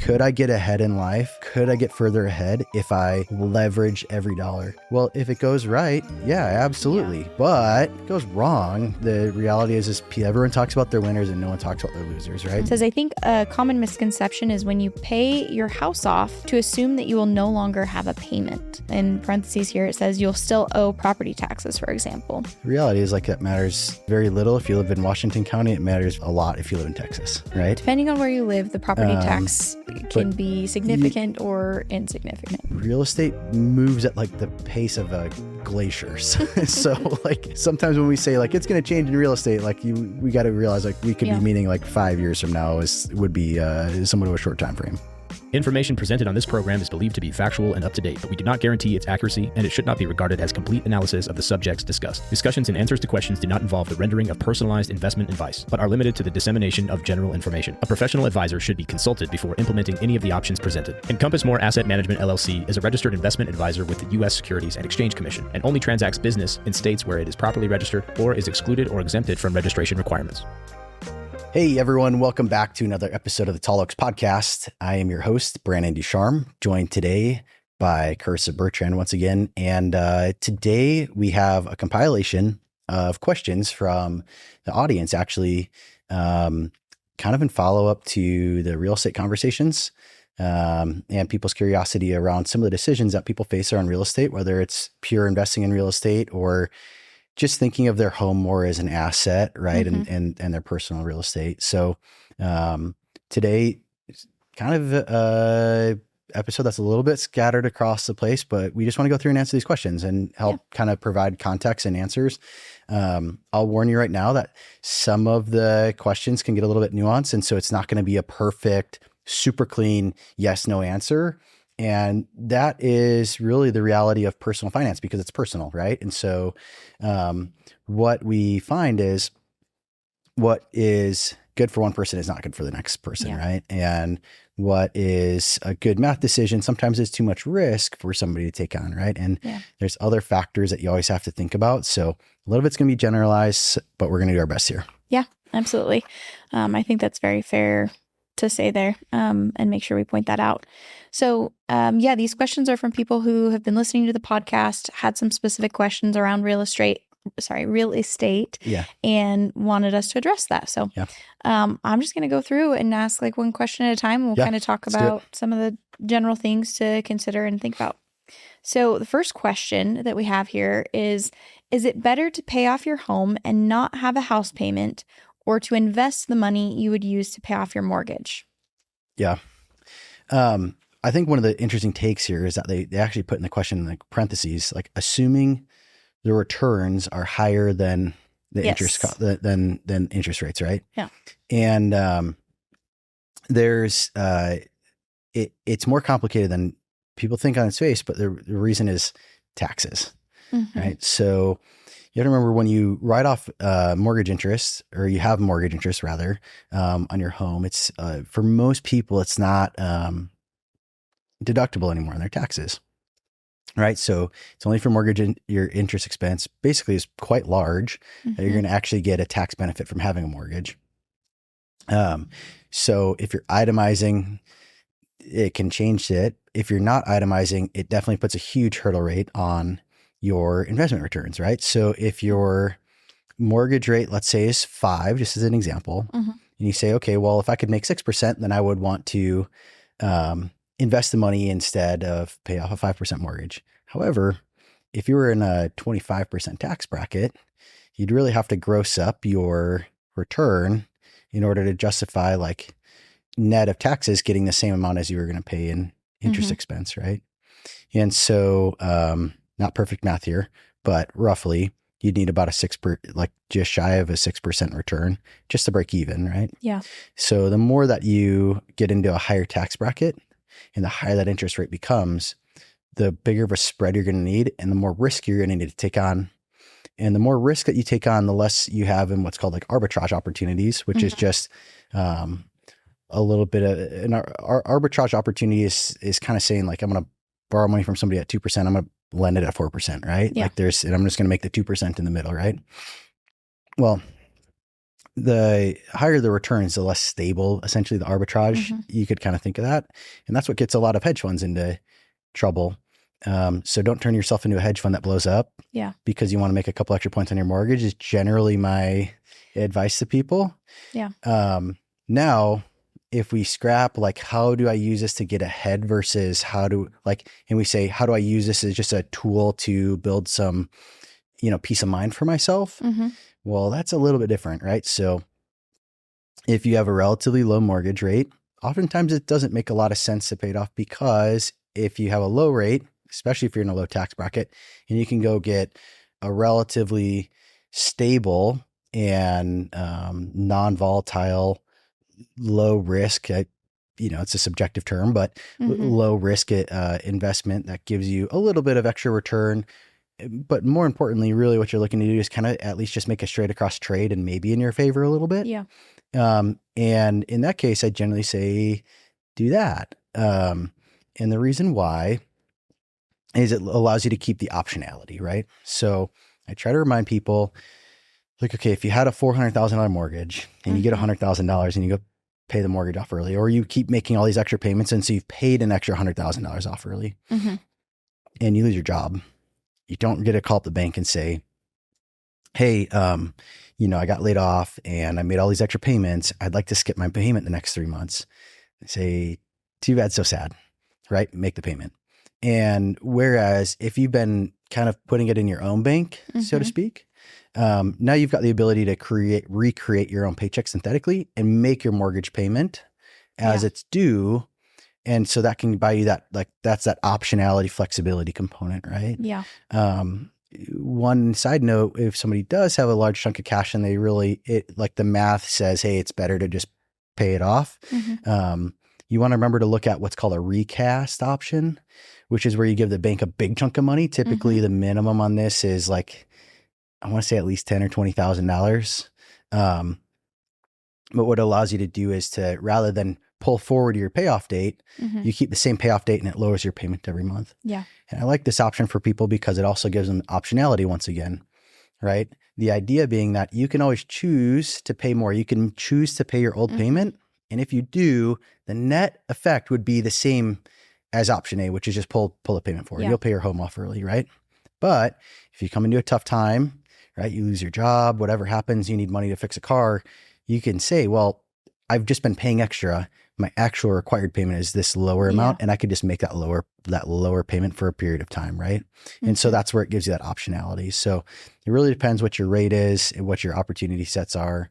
could I get ahead in life? Could I get further ahead if I leverage every dollar? Well, if it goes right, yeah, absolutely. Yeah. But if it goes wrong, the reality is everyone talks about their winners and no one talks about their losers, right? It says, I think a common misconception is when you pay your house off to assume that you will no longer have a payment. In parentheses here, it says you'll still owe property taxes, for example. The reality is that matters very little if you live in Washington County. It matters a lot if you live in Texas, right? Depending on where you live, the property tax can be significant or insignificant. Real estate moves at the pace of glaciers. So sometimes when we say it's going to change in real estate, we got to realize we could be meaning 5 years from now would be somewhat of a short time frame. Information presented on this program is believed to be factual and up-to-date, but we do not guarantee its accuracy, and it should not be regarded as complete analysis of the subjects discussed. Discussions and answers to questions do not involve the rendering of personalized investment advice, but are limited to the dissemination of general information. A professional advisor should be consulted before implementing any of the options presented. Encompass More Asset Management LLC is a registered investment advisor with the U.S. Securities and Exchange Commission and only transacts business in states where it is properly registered or is excluded or exempted from registration requirements. Hey everyone, welcome back to another episode of the Tall Oaks Podcast. I am your host, Brandon Ducharme, joined today by Carissa Bertrand once again. And today we have a compilation of questions from the audience, actually, kind of in follow-up to the real estate conversations and people's curiosity around some of the decisions that people face around real estate, whether it's pure investing in real estate or just thinking of their home more as an asset, right? Mm-hmm. And their personal real estate. So today is kind of a episode that's a little bit scattered across the place, but we just want to go through and answer these questions and help kind of provide context and answers. I'll warn you right now that some of the questions can get a little bit nuanced. And so it's not going to be a perfect, super clean yes, no answer. And that is really the reality of personal finance because it's personal, right? And so what we find is what is good for one person is not good for the next person, right? And what is a good math decision sometimes is too much risk for somebody to take on, right? And there's other factors that you always have to think about. So a little bit's going to be generalized, but we're going to do our best here. Yeah, absolutely. I think that's very fair to say there and make sure we point that out. So these questions are from people who have been listening to the podcast, had some specific questions around real estate, and wanted us to address that. So I'm just going to go through and ask one question at a time. And we'll kind of talk about some of the general things to consider and think about. So the first question that we have here is it better to pay off your home and not have a house payment or to invest the money you would use to pay off your mortgage? Yeah. I think one of the interesting takes here is that they actually put in the question in parentheses, assuming the returns are higher than the interest than interest rates, right? Yeah. And there's it's more complicated than people think on its face, but the reason is taxes, right? So you have to remember when you write off mortgage interest, or you have mortgage interest rather, on your home, it's for most people, it's not deductible anymore in their taxes, right? So it's only for mortgage, and your interest expense basically is quite large. You're going to actually get a tax benefit from having a mortgage. So if you're itemizing, it can change it. If you're not itemizing, it definitely puts a huge hurdle rate on your investment returns, right? So if your mortgage rate, let's say, is 5, just as an example, and you say, okay, well, if I could make 6%, then I would want to invest the money instead of pay off a 5% mortgage. However, if you were in a 25% tax bracket, you'd really have to gross up your return in order to justify net of taxes getting the same amount as you were going to pay in interest expense, right? And so, not perfect math here, but roughly you'd need about just shy of a 6% return just to break even, right? Yeah. So the more that you get into a higher tax bracket and the higher that interest rate becomes, the bigger of a spread you're going to need and the more risk you're going to need to take on. And the more risk that you take on, the less you have in what's called arbitrage opportunities, which is just a little bit of an arbitrage opportunity is kind of saying I'm going to borrow money from somebody at 2%. I'm going to lend it at 4%, right? Yeah. And I'm just going to make the 2% in the middle, right? Well, the higher the returns, the less stable, essentially the arbitrage. You could kind of think of that. And that's what gets a lot of hedge funds into trouble. So don't turn yourself into a hedge fund that blows up because you want to make a couple extra points on your mortgage is generally my advice to people. Now, if we scrap, like, how do I use this to get ahead versus and we say, how do I use this as just a tool to build some, peace of mind for myself? Well, that's a little bit different, right? So if you have a relatively low mortgage rate, oftentimes it doesn't make a lot of sense to pay it off, because if you have a low rate, especially if you're in a low tax bracket, and you can go get a relatively stable and non-volatile, low risk, it's a subjective term, but low risk investment that gives you a little bit of extra return. But more importantly, really what you're looking to do is kind of at least just make a straight across trade and maybe in your favor a little bit. And in that case, I generally say do that. And the reason why is it allows you to keep the optionality, right? So I try to remind people, like, okay, if you had a $400,000 mortgage and you get $100,000 and you go pay the mortgage off early, or you keep making all these extra payments, and so you've paid an extra $100,000 off early, and you lose your job, you don't get to call up the bank and say, hey, I got laid off and I made all these extra payments. I'd like to skip my payment the next 3 months. They say, too bad, so sad, right? Make the payment. And whereas if you've been kind of putting it in your own bank, so to speak, now you've got the ability to recreate your own paycheck synthetically and make your mortgage payment as it's due. And so that can buy you that's that optionality, flexibility component, right? Yeah. One side note, if somebody does have a large chunk of cash and the math says, hey, it's better to just pay it off. You want to remember to look at what's called a recast option, which is where you give the bank a big chunk of money. Typically the minimum on this is I want to say at least $10,000 or $20,000. But what it allows you to do is to, rather than pull forward your payoff date, you keep the same payoff date and it lowers your payment every month. Yeah. And I like this option for people because it also gives them optionality once again, right? The idea being that you can always choose to pay more. You can choose to pay your old payment. And if you do, the net effect would be the same as option A, which is just pull a payment forward. You'll pay your home off early, right? But if you come into a tough time, right, you lose your job, whatever happens, you need money to fix a car, you can say, well, I've just been paying extra. My actual required payment is this lower amount, and I could just make that lower payment for a period of time, right? And so that's where it gives you that optionality. So it really depends what your rate is, and what your opportunity sets are,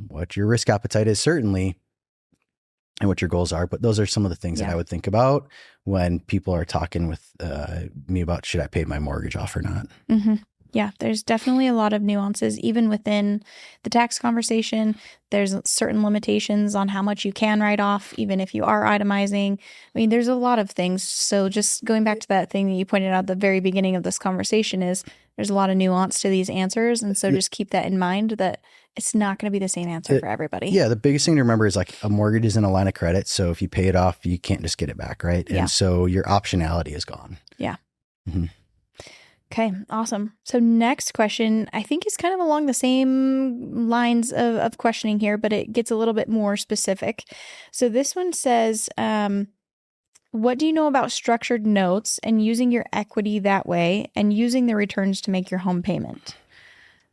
what your risk appetite is, certainly, and what your goals are. But those are some of the things that I would think about when people are talking with me about, should I pay my mortgage off or not? Yeah, there's definitely a lot of nuances, even within the tax conversation. There's certain limitations on how much you can write off, even if you are itemizing. I mean, there's a lot of things. So just going back to that thing that you pointed out at the very beginning of this conversation is there's a lot of nuance to these answers. And so just keep that in mind, that it's not going to be the same answer for everybody. Yeah, the biggest thing to remember is a mortgage isn't a line of credit. So if you pay it off, you can't just get it back, right? And so your optionality is gone. Yeah. Okay, awesome. So next question, I think is kind of along the same lines of questioning here, but it gets a little bit more specific. So this one says, what do you know about structured notes and using your equity that way and using the returns to make your home payment?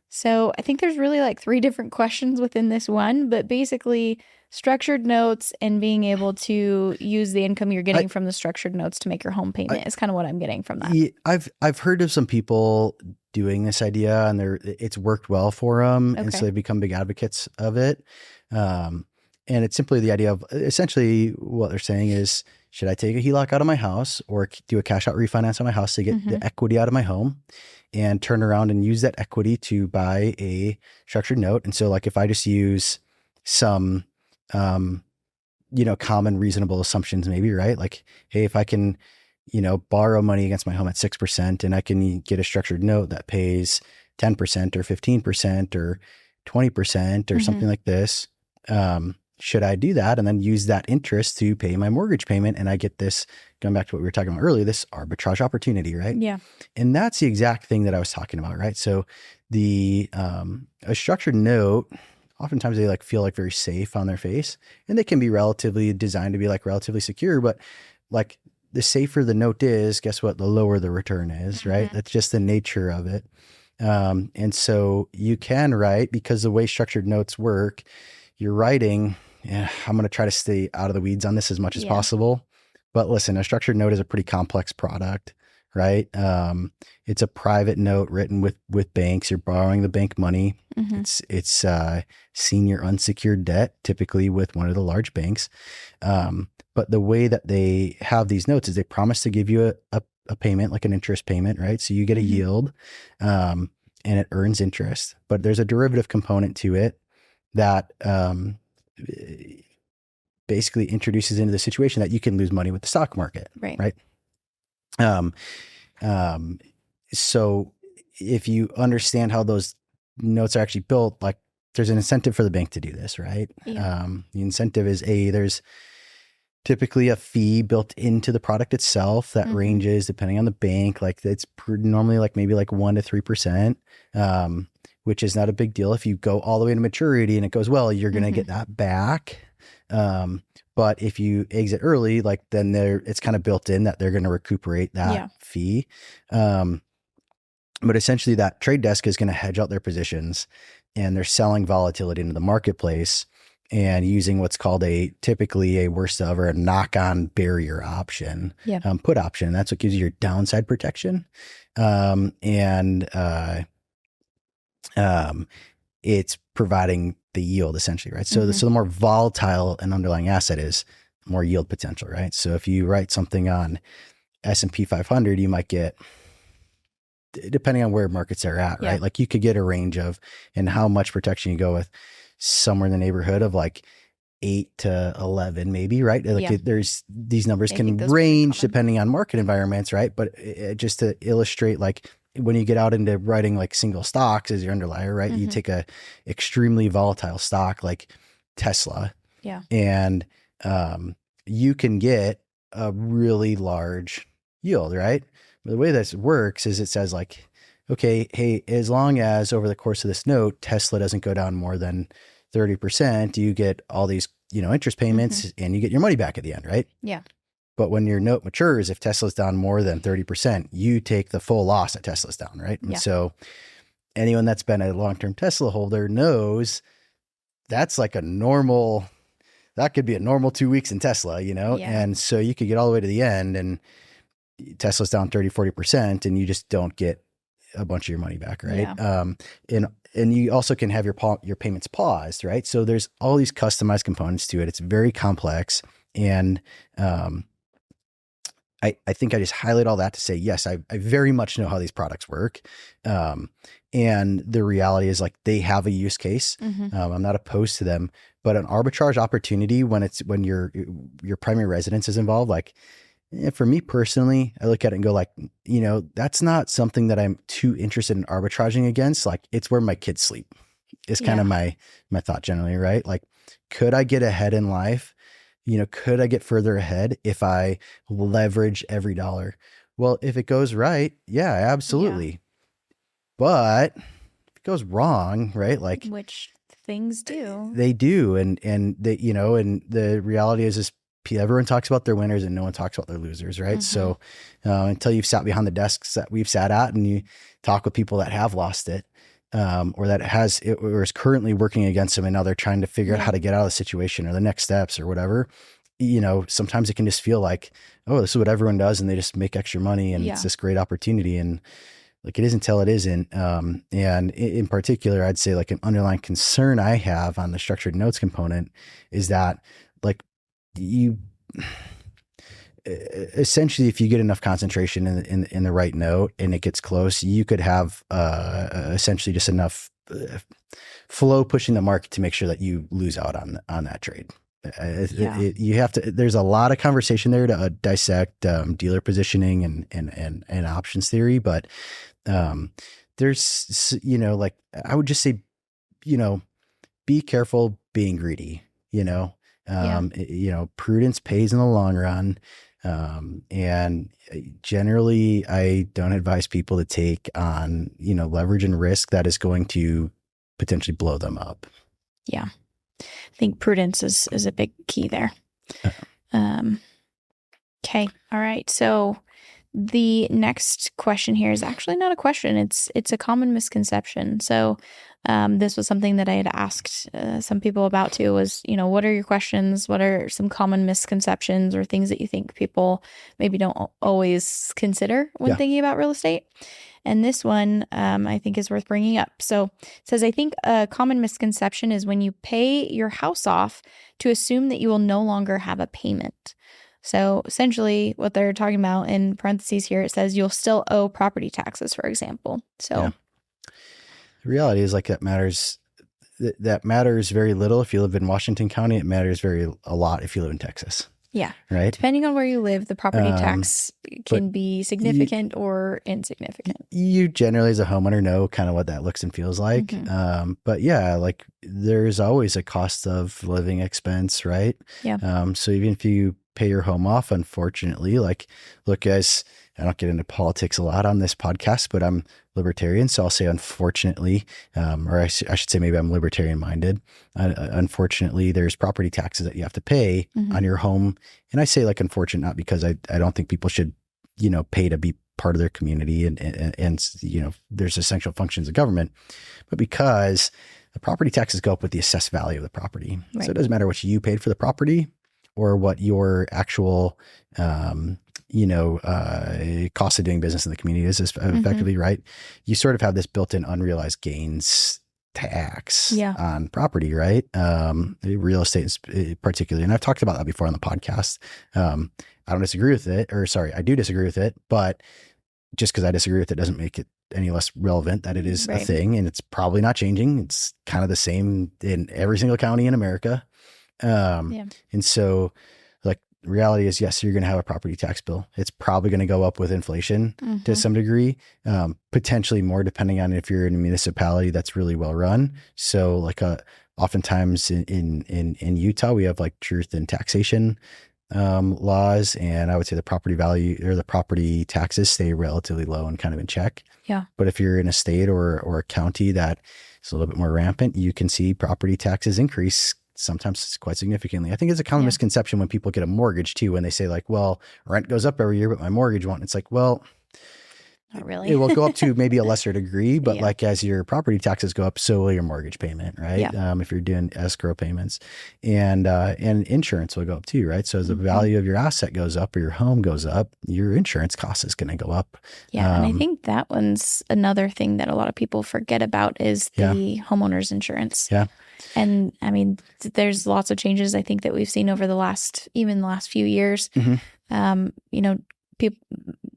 So I think there's really 3 different questions within this one, but basically structured notes and being able to use the income you're getting from the structured notes to make your home payment is kind of what I'm getting from that. Yeah, I've heard of some people doing this idea, and it's worked well for them, and so they've become big advocates of it. And it's simply the idea of, essentially what they're saying is, should I take a HELOC out of my house or do a cash out refinance on my house to get the equity out of my home and turn around and use that equity to buy a structured note? And so if I just use some common reasonable assumptions, maybe, right? Hey, if I can, borrow money against my home at 6% and I can get a structured note that pays 10% or 15% or 20% or something like this, should I do that and then use that interest to pay my mortgage payment? And I get this, going back to what we were talking about earlier, this arbitrage opportunity, right? Yeah. And that's the exact thing that I was talking about, right? So a structured note, oftentimes they like feel like very safe on their face, and they can be relatively designed to be like relatively secure, but like the safer the note is, guess what? The lower the return is, right? That's just the nature of it. And so you can write, because the way structured notes work, you're writing, I'm going to try to stay out of the weeds on this as much as possible. But listen, a structured note is a pretty complex product, right? It's a private note written with banks. You're borrowing the bank money. It's senior unsecured debt, typically with one of the large banks. But the way that they have these notes is they promise to give you a payment, like an interest payment, right? So you get a yield, and it earns interest. But there's a derivative component to it that basically introduces into the situation that you can lose money with the stock market, right? So if you understand how those notes are actually built, like there's an incentive for the bank to do this, right? The incentive is there's typically a fee built into the product itself that ranges depending on the bank. Like it's normally like maybe like 1% to 3%, which is not a big deal. If you go all the way to maturity and it goes well, you're going to get that back. But if you exit early, like then it's kind of built in that they're going to recuperate that fee. But essentially that trade desk is going to hedge out their positions, and they're selling volatility into the marketplace and using what's called typically a worst of or a knock-on barrier option, put option. That's what gives you your downside protection. It's providing the yield essentially, right? So, so the more volatile an underlying asset is, more yield potential, right? So if you write something on S&P 500, you might get, depending on where markets are at, right? Like you could get a range of, and how much protection you go with, somewhere in the neighborhood of like 8 to 11, maybe, right? Like there's these numbers can range depending on market environments, right? But just to illustrate, like when you get out into writing like single stocks as your underlier, right? You take a extremely volatile stock like Tesla, and you can get a really large yield, right? But the way this works is it says like, okay, hey, as long as over the course of this note, Tesla doesn't go down more than 30%, you get all these, interest payments and you get your money back at the end, right? Yeah. But when your note matures, if Tesla's down more than 30%, you take the full loss that Tesla's down, right? And so anyone that's been a long-term Tesla holder knows that's like that could be a normal 2 weeks in Tesla, And so you could get all the way to the end and Tesla's down 30, 40%, and you just don't get a bunch of your money back, right? And you also can have your payments paused, right? So there's all these customized components to it. It's very complex. And I think I just highlight all that to say, yes, I very much know how these products work. And the reality is like they have a use case. I'm not opposed to them, but an arbitrage opportunity when your primary residence is involved, like for me personally, I look at it and go like, that's not something that I'm too interested in arbitraging against. Like it's where my kids sleep is kind of my thought generally, right? Like, could I get ahead in life? Could I get further ahead if I leverage every dollar? Well, if it goes right, yeah, absolutely. But if it goes wrong, right? Like which things do. They do. And they, and the reality is everyone talks about their winners and no one talks about their losers, right? So until you've sat behind the desks that we've sat at and you talk with people that have lost it, or that or is currently working against them, and now they're trying to figure out how to get out of the situation or the next steps or whatever, sometimes it can just feel like, oh, this is what everyone does and they just make extra money and it's this great opportunity. And like it is until it isn't. And in particular, I'd say like an underlying concern I have on the structured notes component is that like essentially, if you get enough concentration in the right note and it gets close, you could have essentially just enough flow pushing the market to make sure that you lose out on that trade. You have to. There's a lot of conversation there to dissect dealer positioning and options theory, but there's like I would just say, be careful being greedy. Prudence pays in the long run. And generally I don't advise people to take on, leverage and risk that is going to potentially blow them up. Yeah. I think prudence is a big key there. Okay. All right. So the next question here is actually not a question. It's a common misconception. So this was something that I had asked some people about too, was, what are your questions? What are some common misconceptions or things that you think people maybe don't always consider when thinking about real estate? And this one I think is worth bringing up. So it says, I think a common misconception is when you pay your house off to assume that you will no longer have a payment. So essentially what they're talking about in parentheses here, it says you'll still owe property taxes, for example. So the reality is that matters very little if you live in Washington County. It matters a lot if you live in Texas. Yeah. Right. Depending on where you live, the property tax can be significant or insignificant. You generally as a homeowner know kind of what that looks and feels like. Mm-hmm. But yeah, there's always a cost of living expense, right? Yeah. So even if you pay your home off, unfortunately, look, guys, I don't get into politics a lot on this podcast, but I'm libertarian. So I'll say, unfortunately, or I should say maybe I'm libertarian minded. Unfortunately, there's property taxes that you have to pay on your home. And I say unfortunate, not because I don't think people should, pay to be part of their community and there's essential functions of government, but because the property taxes go up with the assessed value of the property. Right. So it doesn't matter what you paid for the property or what your actual, cost of doing business in the community is effectively, right? You sort of have this built-in unrealized gains tax on property, right? Real estate particularly. And I've talked about that before on the podcast. I don't disagree with it, I do disagree with it, but just because I disagree with it doesn't make it any less relevant that it is a thing, and it's probably not changing. It's kind of the same in every single county in America. And so reality is, yes, you're going to have a property tax bill. It's probably going to go up with inflation to some degree, potentially more depending on if you're in a municipality that's really well run. So oftentimes in Utah, we have truth in taxation laws, and I would say the property value or the property taxes stay relatively low and kind of in check. Yeah. But if you're in a state or a county that is a little bit more rampant, you can see property taxes increase sometimes quite significantly. I think it's a common misconception when people get a mortgage too, when they say well, rent goes up every year, but my mortgage won't. It's well, not really. It will go up to maybe a lesser degree, but as your property taxes go up, so will your mortgage payment, right? Yeah. If you're doing escrow payments, and insurance will go up too, right? So as the value of your asset goes up or your home goes up, your insurance cost is going to go up. Yeah. And I think that one's another thing that a lot of people forget about is the homeowner's insurance. Yeah. And I mean, there's lots of changes I think that we've seen over the last few years.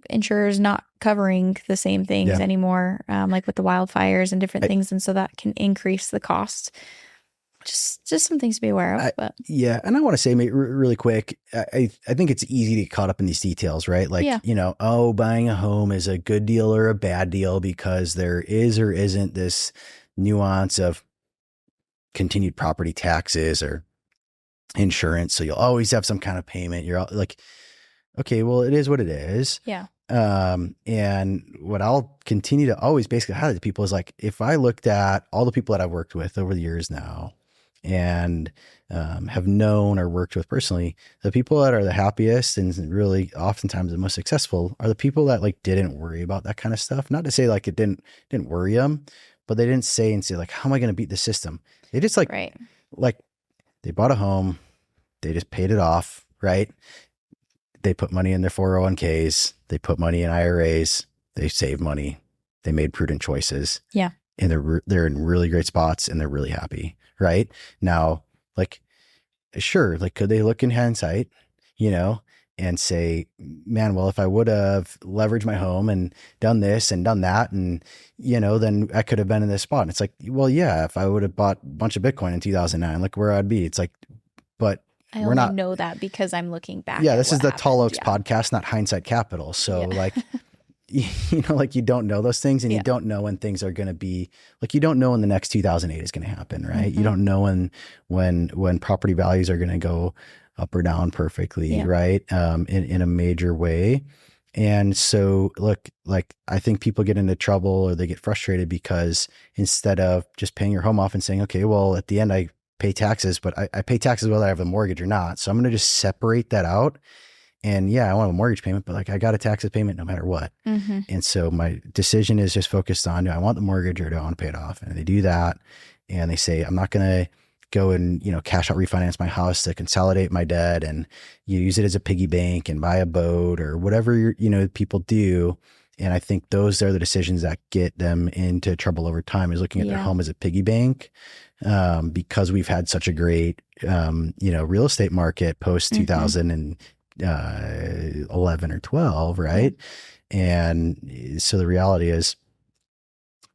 Insurers not covering the same things anymore, like with the wildfires and different things. And so that can increase the cost. Just some things to be aware of. And I want to say really quick, I think it's easy to get caught up in these details, right? Buying a home is a good deal or a bad deal because there is or isn't this nuance of continued property taxes or insurance. So you'll always have some kind of payment. You're okay, well, it is what it is. Yeah. And what I'll continue to always basically highlight to people is if I looked at all the people that I've worked with over the years now and have known or worked with personally, the people that are the happiest and really oftentimes the most successful are the people that didn't worry about that kind of stuff. Not to say it didn't worry them, but they didn't say how am I going to beat the system? They just they bought a home, they just paid it off, right? They put money in their 401ks, they put money in IRAs, they saved money, they made prudent choices. Yeah. And they're in really great spots and they're really happy, right? Now, sure, could they look in hindsight, and say, man, well, if I would have leveraged my home and done this and done that, and, then I could have been in this spot. And it's well, yeah, if I would have bought a bunch of Bitcoin in 2009, look where I'd be. It's but I only know that because I'm looking back. Yeah, this is the Tall Oaks podcast, not Hindsight Capital. So you don't know those things, and you don't know when things are going to be you don't know when the next 2008 is going to happen, right? You don't know when property values are going to go up or down perfectly, right? In a major way. And so look, like I think people get into trouble or they get frustrated because instead of just paying your home off and saying, okay, well, at the end I pay taxes, but I pay taxes whether I have a mortgage or not. So I'm going to just separate that out. And yeah, I want a mortgage payment, but like I got a taxes payment no matter what. Mm-hmm. And so my decision is just focused on, do I want the mortgage or do I want to pay it off? And they do that. And they say, I'm not going to go and, cash out refinance my house to consolidate my debt and you use it as a piggy bank and buy a boat or whatever, people do. And I think those are the decisions that get them into trouble over time, is looking at their home as a piggy bank. Because we've had such a great, real estate market post 2011 or 12, right? And so the reality is,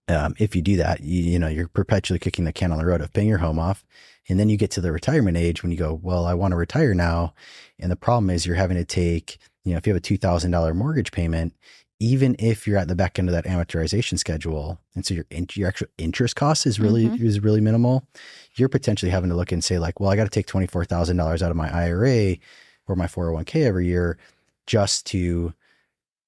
if you do that, you're perpetually kicking the can on the road of paying your home off. And then you get to the retirement age when you go, well, I want to retire now. And the problem is you're having to take, if you have a $2,000 mortgage payment, even if you're at the back end of that amortization schedule, and so your actual interest cost is really minimal, you're potentially having to look and say like, well, I got to take $24,000 out of my IRA or my 401k every year just to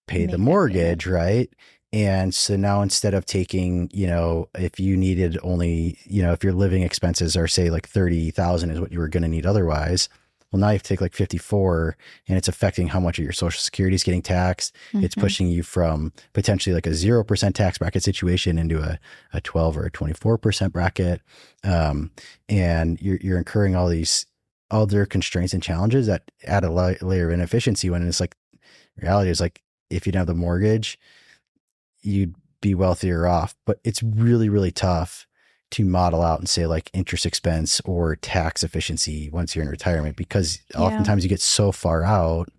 pay the mortgage, right? And so now instead of taking, if you needed only, if your living expenses are say like 30,000 is what you were going to need otherwise, well, now you have to take like 54 and it's affecting how much of your Social Security is getting taxed. It's pushing you from potentially like a 0% tax bracket situation into a 12 or a 24% bracket. And you're incurring all these other constraints and challenges that add a layer of inefficiency when it's like, reality is like, if you don't have the mortgage, you'd be wealthier off, but it's really, really tough to model out and say like interest expense or tax efficiency once you're in retirement, because oftentimes you get so far out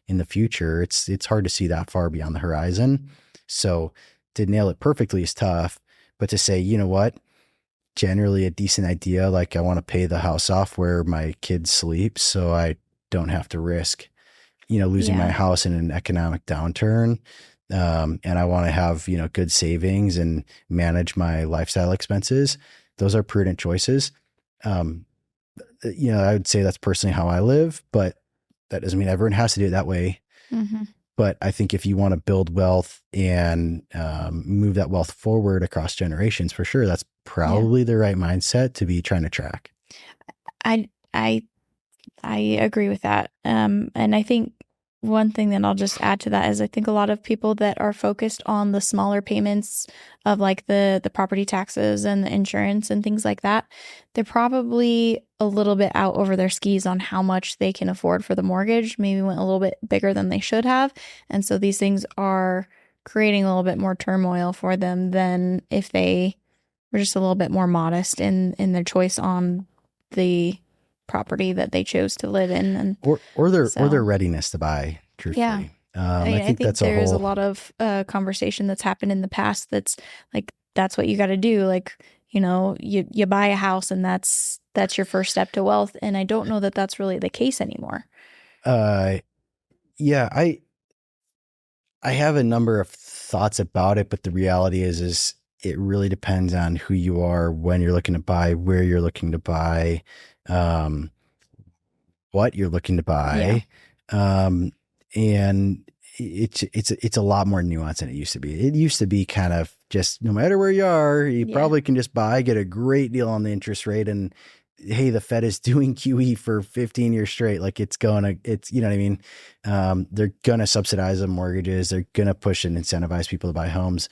in the future, it's hard to see that far beyond the horizon. So to nail it perfectly is tough, but to say, you know what, generally a decent idea, like I want to pay the house off where my kids sleep so I don't have to risk, losing my house in an economic downturn. And I want to have, good savings and manage my lifestyle expenses. Those are prudent choices. I would say that's personally how I live, but that doesn't mean everyone has to do it that way. But I think if you want to build wealth and move that wealth forward across generations, for sure, that's probably the right mindset to be trying to track. I agree with that. And I think one thing that I'll just add to that is I think a lot of people that are focused on the smaller payments of like the property taxes and the insurance and things like that, they're probably a little bit out over their skis on how much they can afford for the mortgage, maybe went a little bit bigger than they should have. And so these things are creating a little bit more turmoil for them than if they were just a little bit more modest in their choice on the property that they chose to live in, and or their readiness to buy, truthfully. I think that's there's a lot of conversation that's happened in the past that's like, that's what you got to do, like, you buy a house and that's your first step to wealth. And I don't know that that's really the case anymore. I have a number of thoughts about it, but the reality is it really depends on who you are, when you're looking to buy, where you're looking to buy, what you're looking to buy. And it's a lot more nuanced than it used to be. It used to be kind of just, no matter where you are, you probably can just buy, get a great deal on the interest rate. And hey, the Fed is doing QE for 15 years straight. Like you know what I mean? They're going to subsidize the mortgages. They're going to push and incentivize people to buy homes.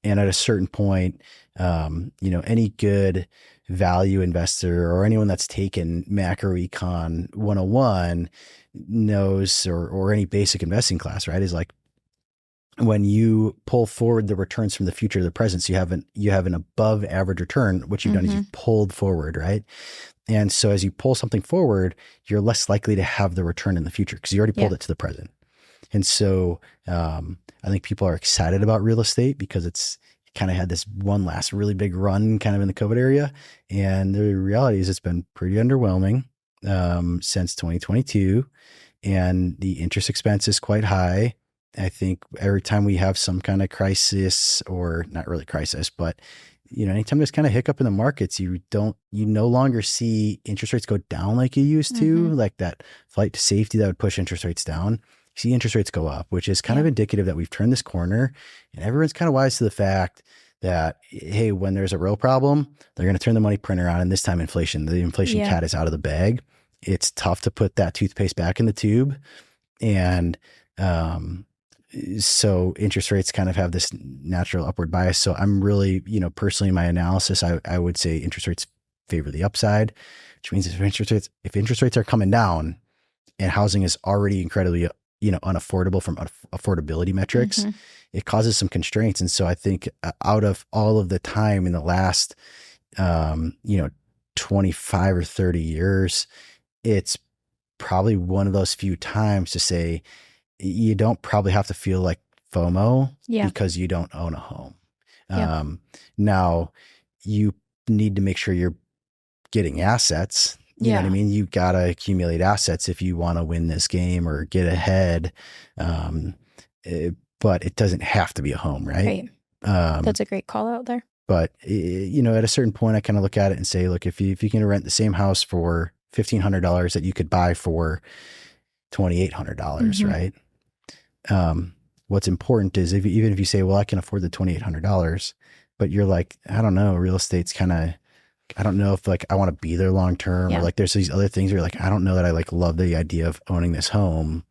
And at a certain point, any good value investor or anyone that's taken macroecon 101 knows, or any basic investing class, right, is like, when you pull forward the returns from the future to the present, so you have an above average return. What you've done is you've pulled forward, right? And so as you pull something forward, you're less likely to have the return in the future because you already pulled it to the present. And so I think people are excited about real estate because it kind of had this one last really big run kind of in the COVID area. And the reality is it's been pretty underwhelming since 2022. And the interest expense is quite high. I think every time we have some kind of crisis, or not really crisis, but anytime there's kind of hiccup in the markets, you no longer see interest rates go down like you used to, like that flight to safety that would push interest rates down. You see interest rates go up, which is kind of indicative that we've turned this corner, and everyone's kind of wise to the fact that, hey, when there's a real problem, they're going to turn the money printer on. And this time the inflation cat is out of the bag. It's tough to put that toothpaste back in the tube. And so interest rates kind of have this natural upward bias. So I'm really, personally in my analysis, I would say interest rates favor the upside, which means if interest rates are coming down and housing is already incredibly, unaffordable from affordability metrics, it causes some constraints. And so I think out of all of the time in the last, 25 or 30 years, it's probably one of those few times to say you don't probably have to feel like FOMO because you don't own a home. Now you need to make sure you're getting assets. You know what I mean? You got to accumulate assets if you want to win this game or get ahead. But it doesn't have to be a home, right? That's a great call out there. But, at a certain point, I kind of look at it and say, look, if you can rent the same house for $1,500 that you could buy for $2,800, right? What's important is even if you say, well, I can afford the $2,800, but you're like, I don't know, real estate's kind of, I don't know if like I want to be there long term or like there's these other things where you're like, I don't know that I like love the idea of owning this home,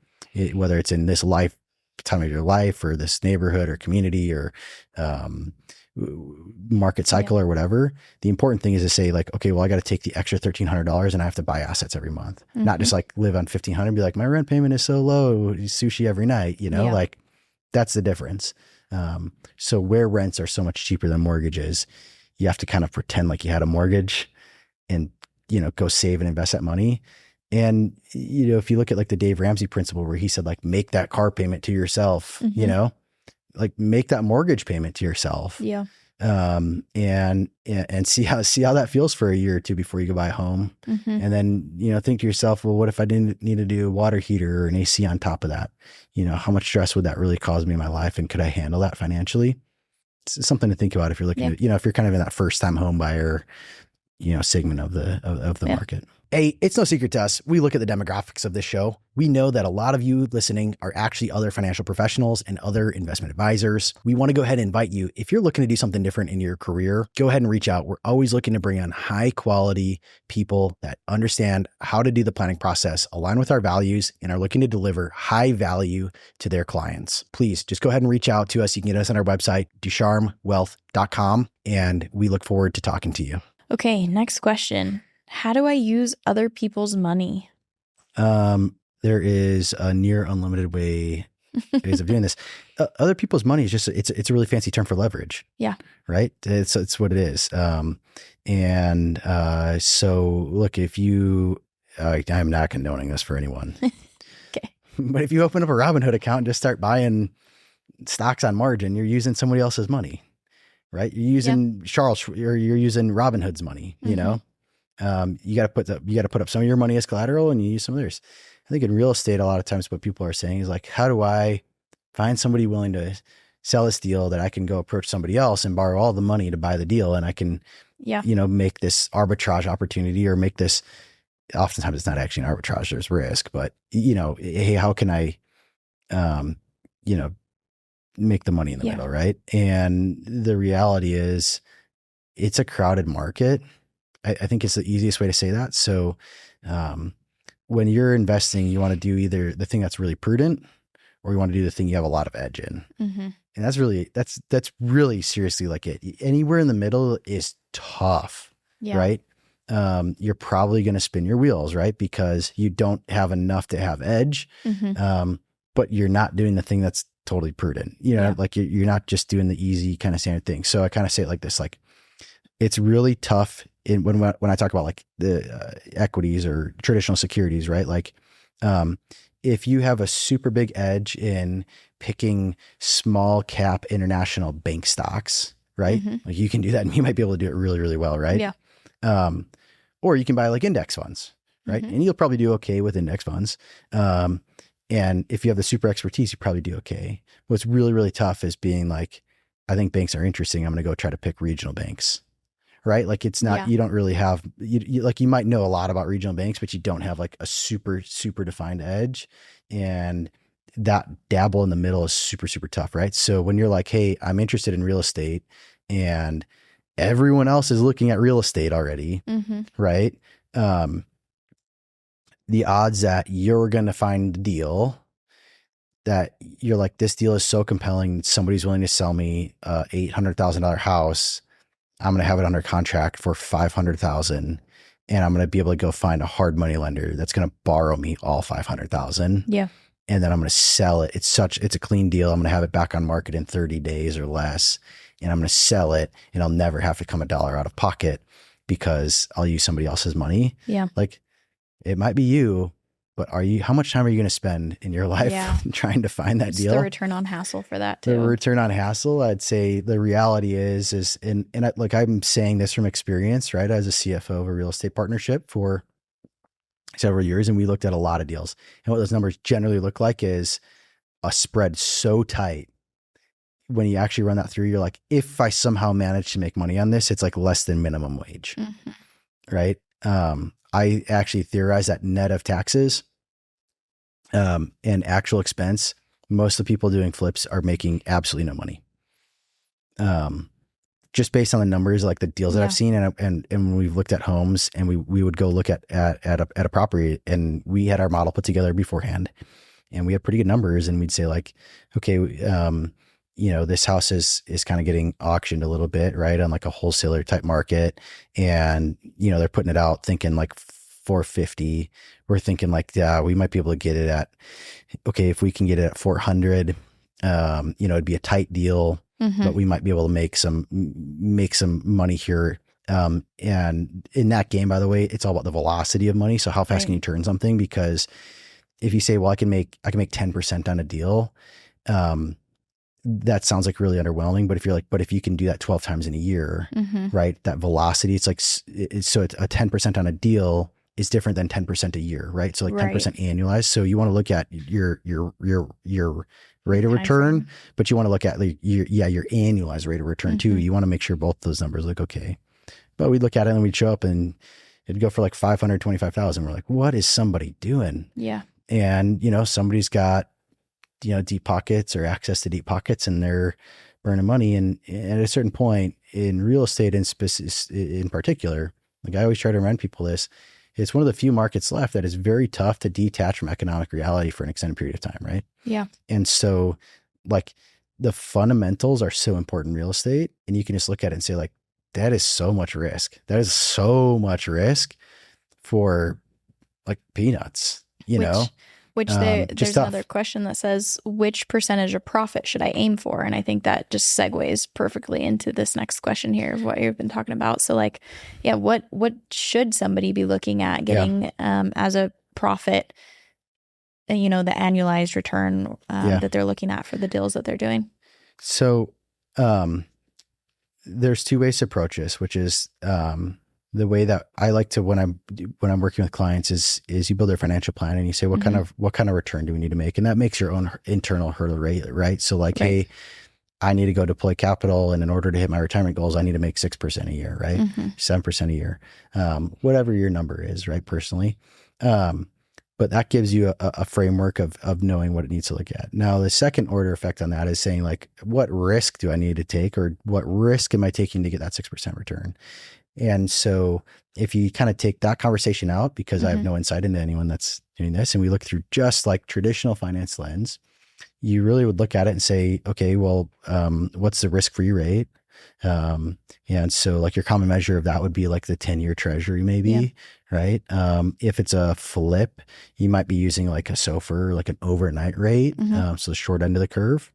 whether it's in this time of your life or this neighborhood or community or market cycle or whatever. The important thing is to say like, okay, well, I got to take the extra $1,300 and I have to buy assets every month, not just like live on $1,500 and be like, my rent payment is so low, sushi every night, like that's the difference. So where rents are so much cheaper than mortgages, you have to kind of pretend like you had a mortgage and, go save and invest that money. And, if you look at like the Dave Ramsey principle where he said like, make that car payment to yourself, like make that mortgage payment to yourself. And see how that feels for a year or two before you go buy a home. And then, think to yourself, well, what if I didn't need to do a water heater or an AC on top of that? How much stress would that really cause me in my life? And could I handle that financially? It's something to think about if you're looking at, if you're kind of in that first time home buyer, segment of the market. Hey, it's no secret to us. We look at the demographics of this show. We know that a lot of you listening are actually other financial professionals and other investment advisors. We want to go ahead and invite you. If you're looking to do something different in your career, go ahead and reach out. We're always looking to bring on high quality people that understand how to do the planning process, align with our values, and are looking to deliver high value to their clients. Please just go ahead and reach out to us. You can get us on our website, ducharmewealth.com, and we look forward to talking to you. Okay, next question. How do I use other people's money? There is a near unlimited ways of doing this. Other people's money is just, it's a really fancy term for leverage. Yeah. Right. It's what it is. So look, if you, I'm not condoning this for anyone. Okay. But if you open up a Robinhood account and just start buying stocks on margin, you're using somebody else's money, right? You're using you're using Robinhood's money, you know? You got to put up some of your money as collateral and you use some of theirs. I think in real estate, a lot of times what people are saying is like, how do I find somebody willing to sell this deal that I can go approach somebody else and borrow all the money to buy the deal. And I can, make this arbitrage opportunity or make this, oftentimes it's not actually an arbitrage, there's risk, but hey, how can I, make the money in the middle. Right. And the reality is it's a crowded market. I think it's the easiest way to say that. So, when you're investing, you want to do either the thing that's really prudent or you want to do the thing you have a lot of edge in. Mm-hmm. And that's really seriously like it. Anywhere in the middle is tough, right? You're probably going to spin your wheels, right? Because you don't have enough to have edge, but you're not doing the thing that's totally prudent. Like you're not just doing the easy kind of standard thing. So I kind of say it like this, like it's really tough when I talk about like the equities or traditional securities, right? Like, if you have a super big edge in picking small cap international bank stocks, right? Like you can do that and you might be able to do it really, really well, right? Yeah. Or you can buy like index funds, right? And you'll probably do okay with index funds. And if you have the super expertise, you probably do okay. What's really, really tough is being like, I think banks are interesting. I'm going to go try to pick regional banks. Right? Like it's not, you don't really have, you might know a lot about regional banks, but you don't have like a super, super defined edge. And that dabble in the middle is super, super tough, right? So when you're like, hey, I'm interested in real estate and everyone else is looking at real estate already, right? The odds that you're going to find a deal that you're like, this deal is so compelling, somebody's willing to sell me a $800,000 house. I'm going to have it under contract for $500,000, and I'm going to be able to go find a hard money lender that's going to borrow me all $500,000. Yeah. And then I'm going to sell it. It's a clean deal. I'm going to have it back on market in 30 days or less. And I'm going to sell it, and I'll never have to come a dollar out of pocket because I'll use somebody else's money. Yeah. Like, it might be you, but how much time are you going to spend in your life trying to find that deal? The return on hassle for that too. The return on hassle, I'd say the reality is, I'm saying this from experience, right? As a CFO of a real estate partnership for several years, and we looked at a lot of deals. And what those numbers generally look like is a spread so tight. When you actually run that through, you're like, if I somehow manage to make money on this, it's like less than minimum wage, right? I actually theorize that net of taxes and actual expense, most of the people doing flips are making absolutely no money. Just based on the numbers, like the deals that I've seen, and when we've looked at homes, and we would go look at a property, and we had our model put together beforehand, and we had pretty good numbers, and we'd say like, okay, this house is kind of getting auctioned a little bit, right, on like a wholesaler type market, and they're putting it out thinking like 450. We're thinking like, yeah, we might be able to get it at, okay, if we can get it at 400, it'd be a tight deal, but we might be able to make some money here. And in that game, by the way, it's all about the velocity of money. So how fast can you turn something? Because if you say, well, I can make 10% on a deal, that sounds like really underwhelming. But if you're like, but if you can do that 12 times in a year, right? That velocity, it's like, so it's a 10% on a deal is different than 10% a year, right? So like 10% annualized. So you want to look at your rate of return, but you want to look at like your annualized rate of return too. You want to make sure both those numbers look okay. But we'd look at it and we'd show up and it'd go for like 525,000. We're like, what is somebody doing? Yeah. And somebody's got, deep pockets or access to deep pockets, and they're burning money. And at a certain point in real estate in particular, like I always try to remind people this, it's one of the few markets left that is very tough to detach from economic reality for an extended period of time, right? Yeah. And so like the fundamentals are so important in real estate, and you can just look at it and say like, that is so much risk. That is so much risk for like peanuts, Which there's another question that says, which percentage of profit should I aim for? And I think that just segues perfectly into this next question here of what you've been talking about. So like, what should somebody be looking at getting as a profit, the annualized return that they're looking at for the deals that they're doing? So there's two ways to approach this, which is the way that I like to when I'm working with clients is you build their financial plan and you say what kind of return do we need to make, and that makes your own internal hurdle rate, right? So like, hey, I need to go deploy capital, and in order to hit my retirement goals, I need to make 6% a year, right? 7% a year, whatever your number is, right? Personally, but that gives you a framework of knowing what it needs to look at. Now, the second order effect on that is saying like, what risk do I need to take, or what risk am I taking to get that 6% return? And so if you kind of take that conversation out, because I have no insight into anyone that's doing this, and we look through just like traditional finance lens, you really would look at it and say, okay, well, what's the risk-free rate? And so like your common measure of that would be like the 10-year treasury maybe, right? If it's a flip, you might be using like a SOFR, like an overnight rate. So the short end of the curve.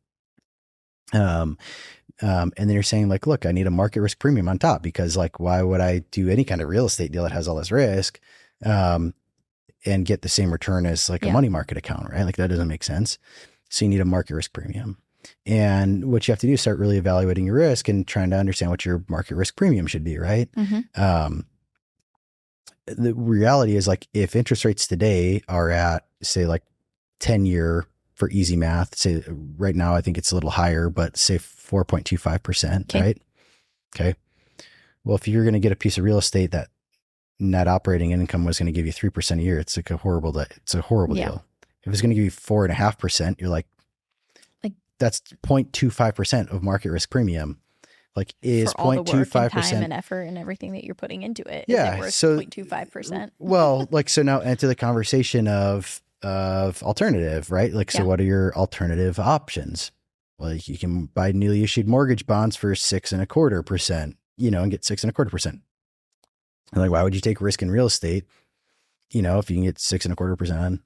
And then you're saying like, look, I need a market risk premium on top, because like, why would I do any kind of real estate deal that has all this risk, and get the same return as like a money market account, right? Like that doesn't make sense. So you need a market risk premium. And what you have to do is start really evaluating your risk and trying to understand what your market risk premium should be, right? The reality is like, if interest rates today are at say like 10-year, for easy math, say right now, I think it's a little higher, but say 4.25%, right? Okay. Well, if you're going to get a piece of real estate that net operating income was going to give you 3% a year, it's like a horrible deal. If it's going to give you 4.5%, you're like that's 0.25% of market risk premium. Like is for all the work and 0.25% time and effort and everything that you're putting into it. Yeah. Is it worth So 0.25%? Well, like, so now enter the conversation of alternative, right? Like, so what are your alternative options? Like you can buy newly issued mortgage bonds for 6.25%, and get 6.25%. And like, why would you take risk in real estate? If you can get 6.25% on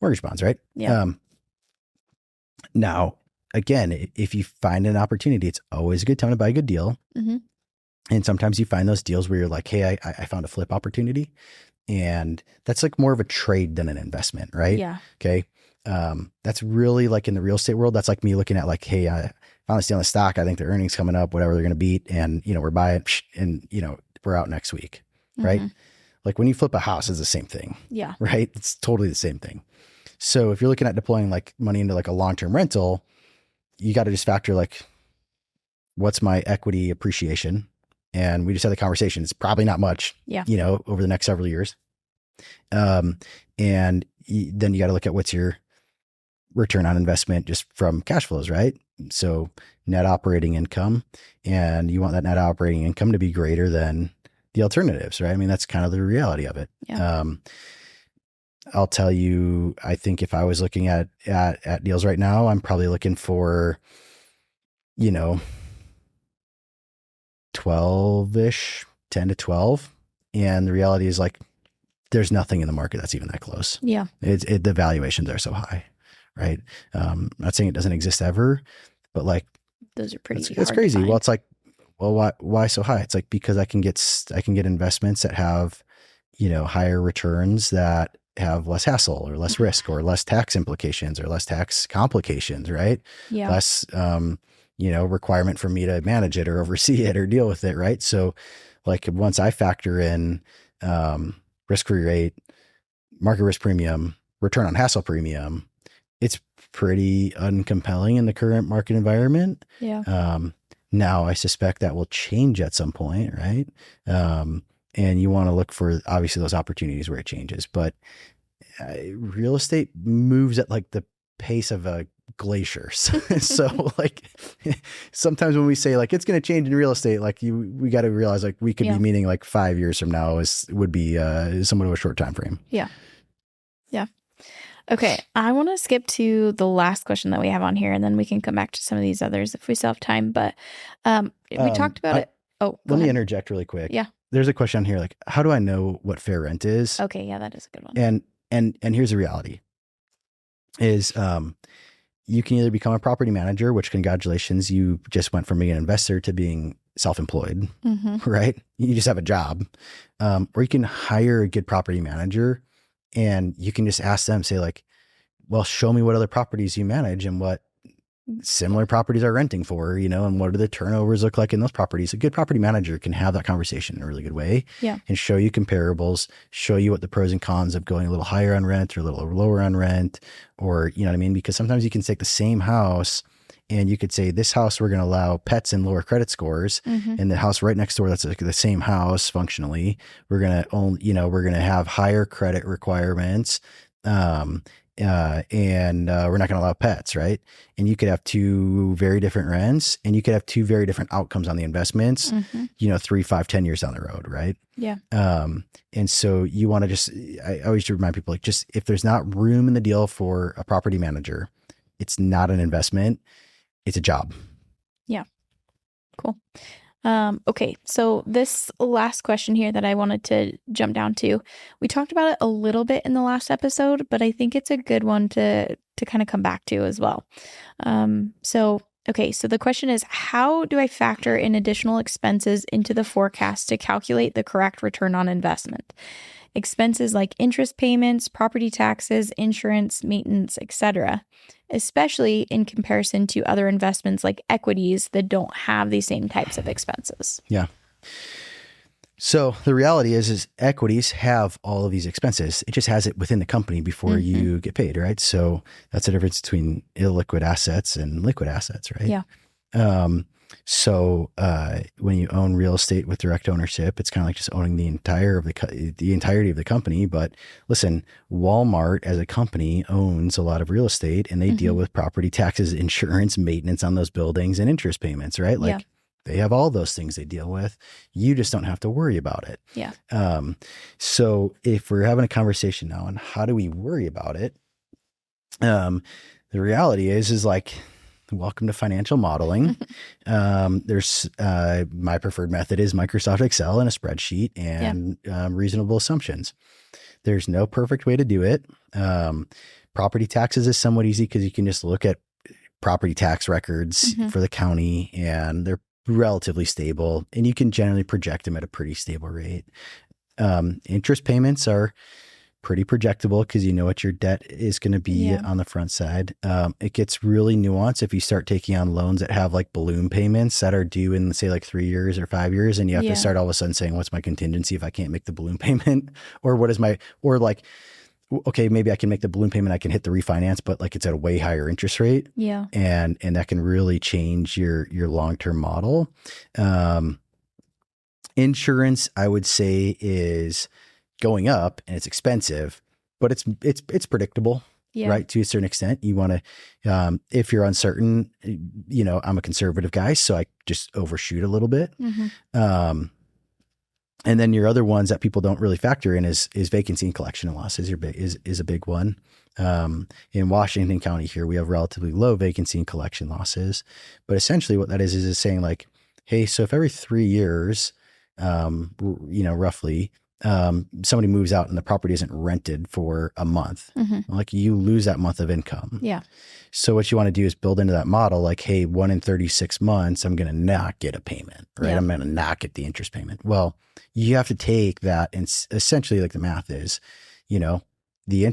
mortgage bonds, right? Yeah. Now, again, if you find an opportunity, it's always a good time to buy a good deal. Mm-hmm. And sometimes you find those deals where you're like, hey, I found a flip opportunity. And that's like more of a trade than an investment, right? Yeah. Okay. That's really like in the real estate world. That's like me looking at like, hey, I found this deal in the stock. I think the earnings coming up, whatever they're going to beat. And, we're buying and, we're out next week. Right. Mm-hmm. Like when you flip a house, it's the same thing. Yeah. Right. It's totally the same thing. So if you're looking at deploying like money into like a long-term rental, you got to just factor like, what's my equity appreciation? And we just had the conversation. It's probably not much, over the next several years. And then you got to look at what's your return on investment just from cash flows, right? So net operating income, and you want that net operating income to be greater than the alternatives, right? I mean, that's kind of the reality of it. Yeah. I'll tell you, I think if I was looking at deals right now, I'm probably looking for, 12-ish, 10 to 12. And the reality is like, there's nothing in the market that's even that close. Yeah. The valuations are so high, right? Not saying it doesn't exist ever, but like, those are pretty it's crazy. Well, it's like, well, why so high? It's like, because I can get investments that have, higher returns that have less hassle or less risk or less tax implications or less tax complications, right? Yeah. Less, requirement for me to manage it or oversee it or deal with it, right? So like once I factor in risk-free rate, market risk premium, return on hassle premium, it's pretty uncompelling in the current market environment. Yeah. Now I suspect that will change at some point, right? And you want to look for obviously those opportunities where it changes, but real estate moves at like the pace of a glacier. So like sometimes when we say like it's going to change in real estate, like we got to realize like we could be meaning like 5 years from now would be somewhat of a short time frame. Yeah. Yeah. Okay. I want to skip to the last question that we have on here, and then we can come back to some of these others if we still have time. But we talked about it. Oh, let me interject really quick. Yeah. There's a question on here like, how do I know what fair rent is? Okay. Yeah, that is a good one. And here's the reality is you can either become a property manager, which congratulations, you just went from being an investor to being self-employed, right? You just have a job. Or you can hire a good property manager and you can just ask them, say like, well, show me what other properties you manage and what similar properties are renting for, and what do the turnovers look like in those properties. A good property manager can have that conversation in a really good way and show you comparables, show you what the pros and cons of going a little higher on rent or a little lower on rent, or, you know what I mean? Because sometimes you can take the same house and you could say this house, we're going to allow pets and lower credit scores, and the house right next door, that's like the same house functionally. We're going to own, we're going to have higher credit requirements. And we're not going to allow pets, right? And you could have two very different rents, and you could have two very different outcomes on the investments, 3, 5, 10 years down the road, right? Yeah. And so you want to I always remind people, like, just if there's not room in the deal for a property manager, it's not an investment, it's a job. Yeah. Cool. Okay. So this last question here that I wanted to jump down to, we talked about it a little bit in the last episode, but I think it's a good one to kind of come back to as well. So the question is, how do I factor in additional expenses into the forecast to calculate the correct return on investment? Expenses like interest payments, property taxes, insurance, maintenance, etc., especially in comparison to other investments like equities that don't have the same types of expenses. Yeah. So the reality is equities have all of these expenses. It just has it within the company before you get paid, right? So that's the difference between illiquid assets and liquid assets, right? Yeah. So when you own real estate with direct ownership, it's kind of like just owning the entirety of the company. But listen, Walmart as a company owns a lot of real estate, and they deal with property taxes, insurance, maintenance on those buildings, and interest payments, right? Like they have all those things they deal with. You just don't have to worry about it. Yeah. So if we're having a conversation now on how do we worry about it, the reality is like, welcome to financial modeling. There's my preferred method is Microsoft Excel and a spreadsheet and reasonable assumptions. There's no perfect way to do it. Property taxes is somewhat easy because you can just look at property tax records for the county, and they're relatively stable, and you can generally project them at a pretty stable rate. Interest payments are pretty projectable because you know what your debt is going to be on the front side. It gets really nuanced if you start taking on loans that have like balloon payments that are due in, say, like 3 years or 5 years, and you have to start all of a sudden saying, what's my contingency if I can't make the balloon payment? Or what is my, or like, okay, maybe I can make the balloon payment, I can hit the refinance, but like it's at a way higher interest rate. Yeah. And that can really change your long-term model. Insurance, I would say, is going up, and it's expensive, but it's predictable, right? To a certain extent. You want to, if you're uncertain, you know, I'm a conservative guy, so I just overshoot a little bit. And then your other ones that people don't really factor in is vacancy and collection loss is a big one. In Washington County here, we have relatively low vacancy and collection losses, but essentially what that is saying like, hey, so if every 3 years, you know, roughly, somebody moves out and the property isn't rented for a month, like you lose that month of income. Yeah. So what you want to do is build into that model, like, hey, 1 in 36 months, I'm going to not get a payment, right? I'm going to not get the interest payment. Well, you have to take that, and essentially like the math is, you know, the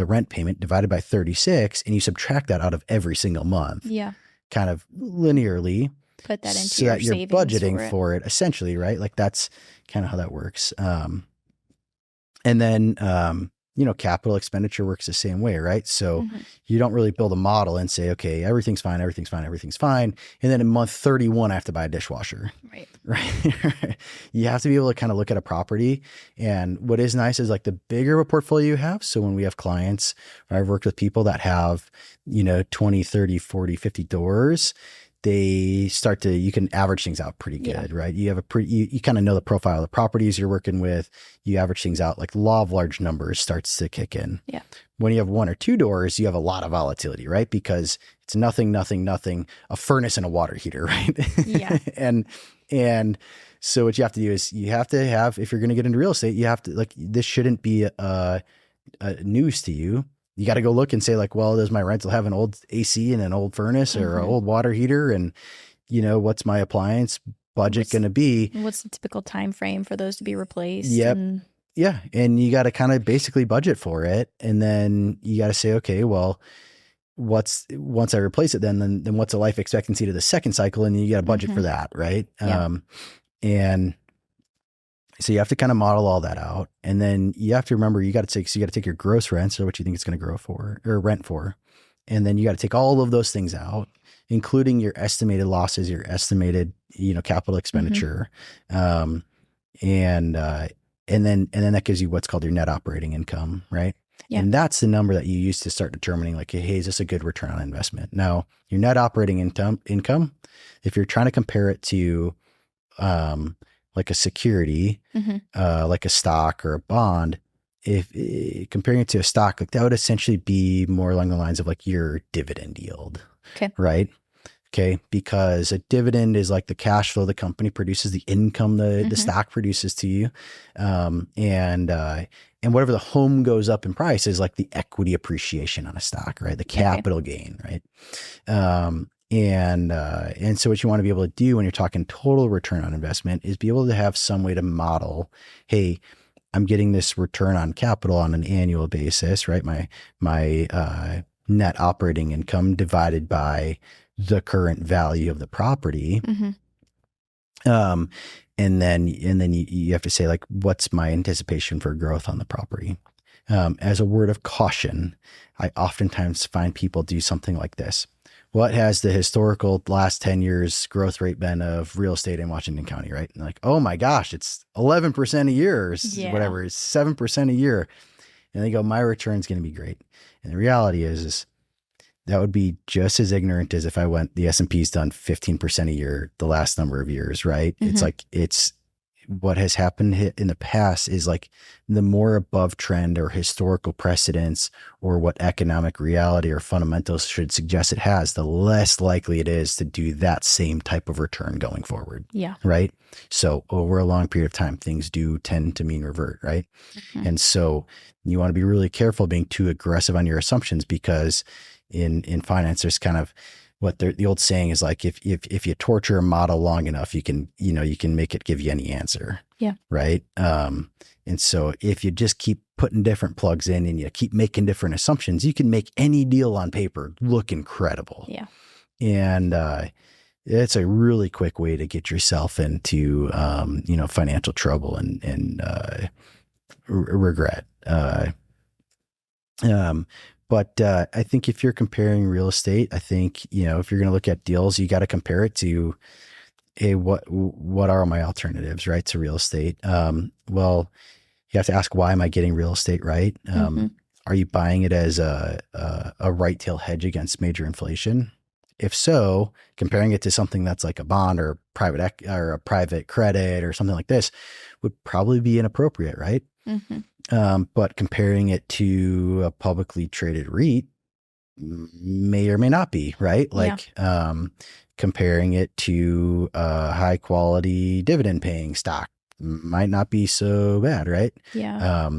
rent payment divided by 36, and you subtract that out of every single month. Yeah. Kind of linearly. Put that into so your that you're budgeting for it essentially, right? Like that's kind of how that works. And then, you know, capital expenditure works the same way, right? So you don't really build a model and say, okay, everything's fine. And then in month 31, I have to buy a dishwasher. Right. You have to be able to kind of look at a property. And what is nice is like the bigger a portfolio you have. So when we have clients, I've worked with people that have, you know, 20, 30, 40, 50 doors, they start to, you can average things out pretty good, right? You have you kind of know the profile of the properties you're working with. You average things out, like law of large numbers starts to kick in. Yeah. When you have 1 or 2 doors, you have a lot of volatility, right? Because it's nothing, a furnace and a water heater, right? Yeah. and so what you have to do is you have to have, if you're going to get into real estate, you have to, like, this shouldn't be a news to you. You got to go look and say like, well, does my rental have an old AC and an old furnace or an old water heater? And, you know, what's my appliance budget going to be? What's the typical time frame for those to be replaced? Yep. Yeah. And you got to kind of basically budget for it. And then you got to say, okay, well, once I replace it, then what's the life expectancy to the second cycle? And you got to budget for that. Right. And so you have to kind of model all that out. And then you have to remember, you got to take your gross rent, so what you think it's going to grow for or rent for. And then you got to take all of those things out, including your estimated losses, your estimated, you know, capital expenditure. And then that gives you what's called your net operating income, right? Yeah. And that's the number that you use to start determining like, hey, is this a good return on investment? Now, your net operating income, if you're trying to compare it to, like a security, like a stock or a bond, if comparing it to a stock, like that would essentially be more along the lines of like your dividend yield. Okay. Right. Okay. Because a dividend is like the cash flow the company produces, the income the stock produces to you. And whatever the home goes up in price is like the equity appreciation on a stock, right? The capital gain, right? And so what you want to be able to do when you're talking total return on investment is be able to have some way to model, hey, I'm getting this return on capital on an annual basis, right? My net operating income divided by the current value of the property. And then you have to say like, what's my anticipation for growth on the property? As a word of caution, I oftentimes find people do something like this. what has the historical last 10 years growth rate been of real estate in Washington County, right? And like, oh my gosh, it's 11% a year, or whatever, it's 7% a year. And they go, my return's going to be great. And the reality is that would be just as ignorant as if I went, the S&P's done 15% a year the last number of years, right? It's like, it's what has happened in the past is like the more above trend or historical precedents or what economic reality or fundamentals should suggest it has, the less likely it is to do that same type of return going forward. Yeah. Right. So over a long period of time, things do tend to mean revert. Right. And so you want to be really careful being too aggressive on your assumptions, because in finance, there's kind of what the old saying is like, if you torture a model long enough, you can make it give you any answer. Yeah. Right. And so if you just keep putting different plugs in and you keep making different assumptions, you can make any deal on paper look incredible. Yeah. And, it's a really quick way to get yourself into, financial trouble and regret. But I think if you're comparing real estate, I think, if you're going to look at deals, you got to compare it to what are my alternatives, right, to real estate? Well, you have to ask, why am I getting real estate, right? Are you buying it as a right tail hedge against major inflation? If so, comparing it to something that's like a bond or a private credit or something like this would probably be inappropriate, right? But comparing it to a publicly traded REIT may or may not be, right? Like, comparing it to a high quality dividend paying stock might not be so bad, right? Yeah.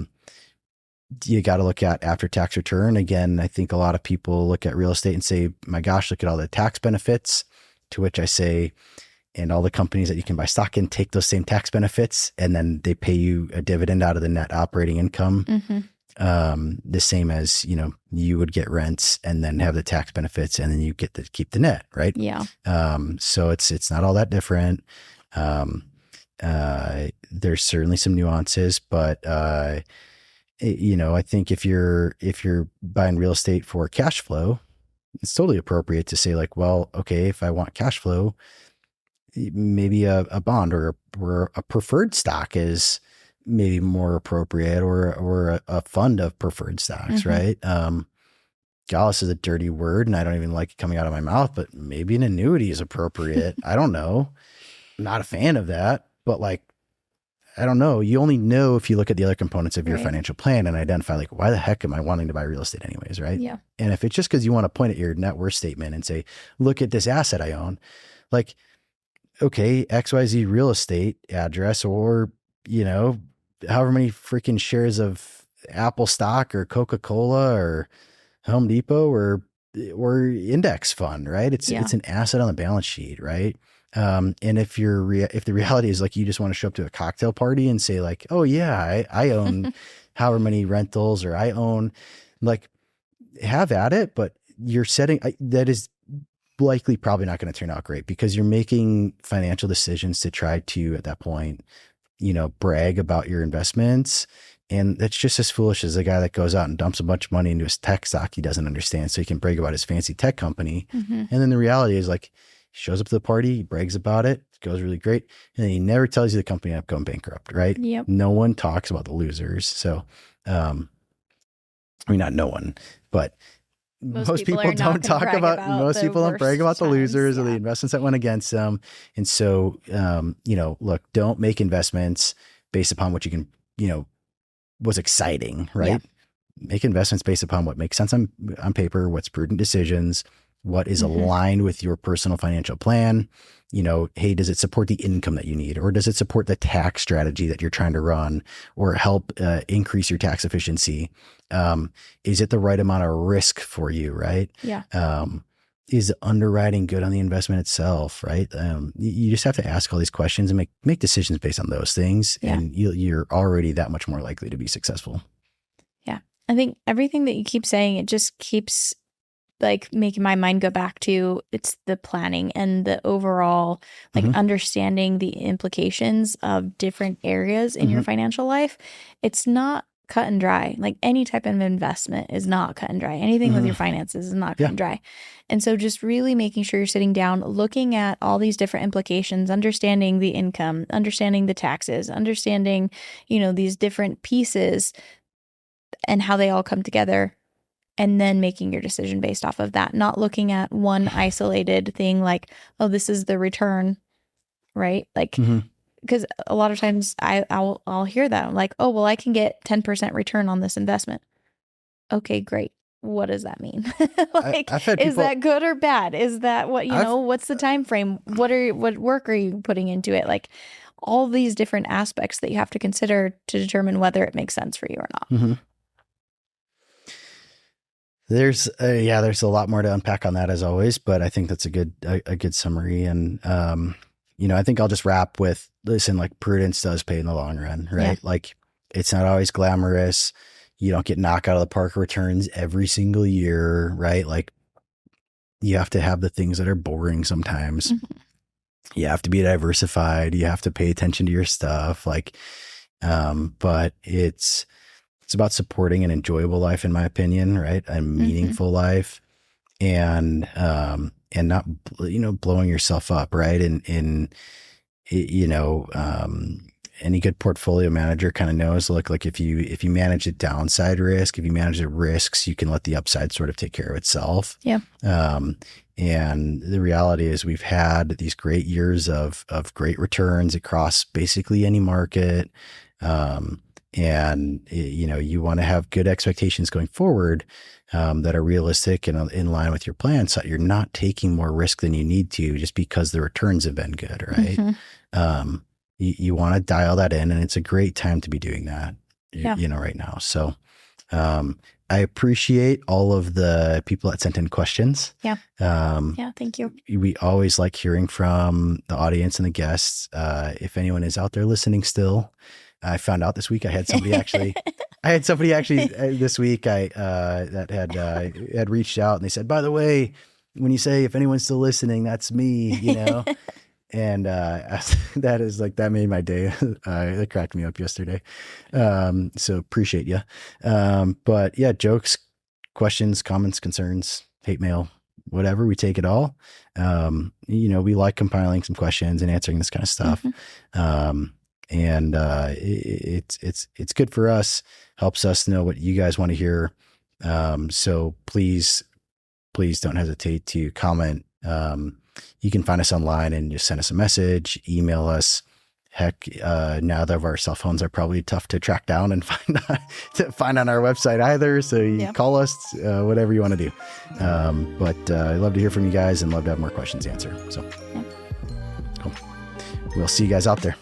You got to look at after tax return. Again, I think a lot of people look at real estate and say, my gosh, look at all the tax benefits, to which I say, and all the companies that you can buy stock in take those same tax benefits, and then they pay you a dividend out of the net operating income. The same as, you would get rents and then have the tax benefits, and then you get to keep the net, right? Yeah. So it's not all that different. There's certainly some nuances, but, I think if you're buying real estate for cash flow, it's totally appropriate to say like, well, okay, if I want cash flow, maybe a bond or a preferred stock is maybe more appropriate, or a fund of preferred stocks, right? This is a dirty word and I don't even like it coming out of my mouth, but maybe an annuity is appropriate. I don't know. I'm not a fan of that, but like, I don't know. You only know if you look at the other components of your financial plan and identify like, why the heck am I wanting to buy real estate anyways, right? Yeah. And if it's just because you want to point at your net worth statement and say, look at this asset I own, like, okay, XYZ real estate address, or, however many freaking shares of Apple stock or Coca-Cola or Home Depot or index fund, right? It's an asset on the balance sheet, right? And if if the reality is like, you just want to show up to a cocktail party and say like, oh yeah, I own however many rentals, or I own, like, have at it, but you're setting, that is likely probably not going to turn out great, because you're making financial decisions to try to, at that point, brag about your investments. And that's just as foolish as a guy that goes out and dumps a bunch of money into his tech stock he doesn't understand, so he can brag about his fancy tech company. And then the reality is like, he shows up to the party, he brags about it, it goes really great, and then he never tells you the company ended up going bankrupt, right? Yep. No one talks about the losers. So, not no one, but most people don't talk about most people don't brag about the losers or the investments that went against them. And so, look, don't make investments based upon what you can, was exciting, right? Yeah. Make investments based upon what makes sense on paper, what's prudent decisions, what is aligned with your personal financial plan. Hey, does it support the income that you need, or does it support the tax strategy that you're trying to run, or help increase your tax efficiency? Is it the right amount of risk for you, right? Yeah. Is the underwriting good on the investment itself, right? You just have to ask all these questions and make decisions based on those things, and you're already that much more likely to be successful. Yeah. I think everything that you keep saying, it just keeps like making my mind go back to, it's the planning and the overall like understanding the implications of different areas in your financial life. It's not cut and dry. Like any type of investment is not cut and dry. Anything with your finances is not cut and dry. And so just really making sure you're sitting down, looking at all these different implications, understanding the income, understanding the taxes, understanding, these different pieces and how they all come together, and then making your decision based off of that, not looking at one isolated thing like, oh, this is the return, right? Like, because a lot of times I'll hear that. I'm like, oh, well, I can get 10% return on this investment. Okay, great. What does that mean? Is that good or bad? Is that what, what's the time frame? What work are you putting into it? Like all these different aspects that you have to consider to determine whether it makes sense for you or not. There's a lot more to unpack on that as always, but I think that's a good summary. And, I think I'll just wrap with, listen, like prudence does pay in the long run, right? Yeah. Like it's not always glamorous. You don't get knocked out of the park returns every single year, right? Like you have to have the things that are boring sometimes. You have to be diversified. You have to pay attention to your stuff. Like, but it's about supporting an enjoyable life, in my opinion, right? A meaningful life, and not, blowing yourself up, right? Any good portfolio manager kind of knows, look, like if you manage the downside risk, if you manage the risks, you can let the upside sort of take care of itself. Yeah. And the reality is we've had these great years of great returns across basically any market. And you want to have good expectations going forward, that are realistic and in line with your plan, so you're not taking more risk than you need to just because the returns have been good, right? You want to dial that in, and it's a great time to be doing that, right now. So, I appreciate all of the people that sent in questions. Yeah. Thank you. We always like hearing from the audience and the guests. If anyone is out there listening still, I found out this week I had somebody actually this week that had reached out, and they said, by the way, when you say if anyone's still listening, that's me, and that made my day. That cracked me up yesterday. So appreciate you. But yeah, jokes, questions, comments, concerns, hate mail, whatever, we take it all. We like compiling some questions and answering this kind of stuff. And it's good for us, helps us know what you guys want to hear. So please don't hesitate to comment. You can find us online and just send us a message, email us. Heck, now that our cell phones are probably tough to track down and find on our website either. So you call us, whatever you want to do. But I'd love to hear from you guys and love to have more questions to answer. So cool. We'll see you guys out there.